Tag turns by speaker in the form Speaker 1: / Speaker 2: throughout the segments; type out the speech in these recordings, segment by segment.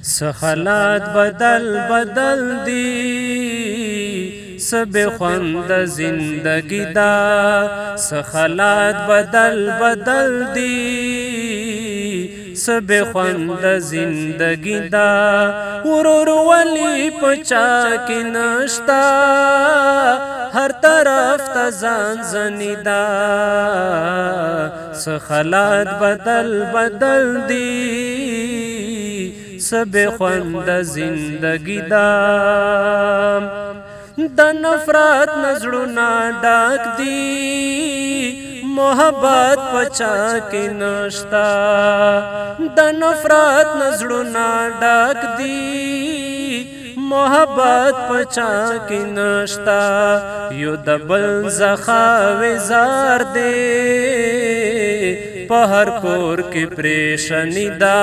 Speaker 1: سخلات بدل بدل دی سب خوند زندگی دا سخلات بدل بدل دی سب خوند زندگی دا ورور ولی پچا کی نشتا ہر طرف تزان زنی دا سخلات بدل بدل دی سب خوند زندگی دا د نفرت نزړونه ډاک دی محبت پچا کې نشتا د نفرت نزړونه ډاک دی محبت پچا کې نشتا یو د بل زخا وزار دی په هر کور کې پریشانی دا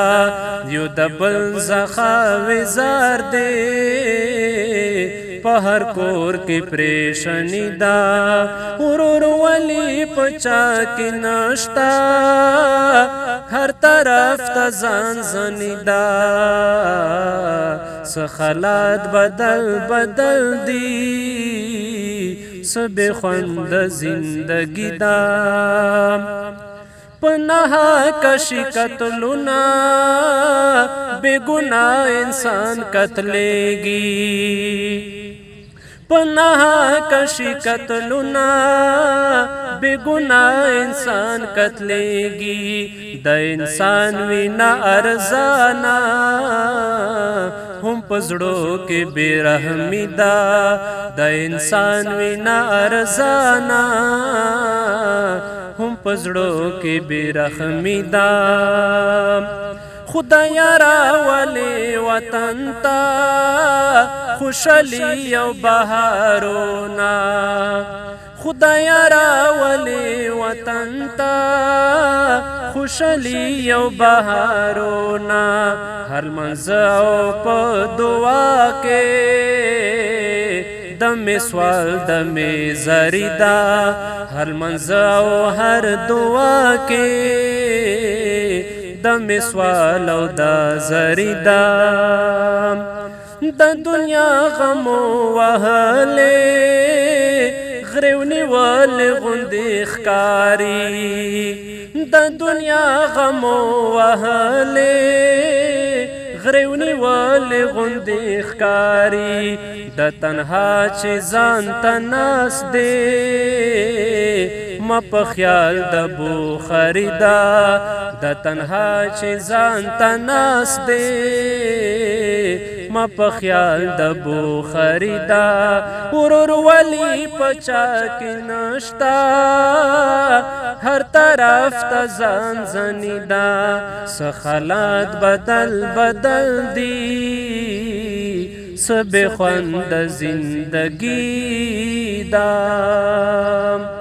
Speaker 1: یو د بل زخا وزار دی په هر کور کې پریشانی دا ورور ولی پچا کې نشتا هر طرف ته ځان زنی دا سخلات بدل بدل دی سب خوند زندگی دا پناہا کشی قتلنا بے گناہ انسان قتلےگی پناہا کشی قتلنا بے گناہ انسان قتلےگی د انسان وینا ارزانا هم پزړو کې بے رحمی دا د انسان وینا ارزانا هم پزړو کې بے رحمی دا خدایا راولې وطن تا خوشالي او بهارونه خدایا راولې وطن تا خوشالي او بهارونه هر منځ او په دعا کې دم سوال دم زریدا هر منځ او هر دعا کې دم سوال او د زریدا د دنیا غم وهلې غریونی ول غوندې ښکاری د دنیا غم وهلې غریونی ول غوندې ښکاری د تنها چې ځان ته ناس دی ما په خیال د بو خریدا د تنها چې ځان ته ناس دی ما په خیال د بو خریدا ورور ولی پچا کې نشتا هر طرف ته ځان زنی دا سخلات بدل بدل دی سب خوند زندگی دا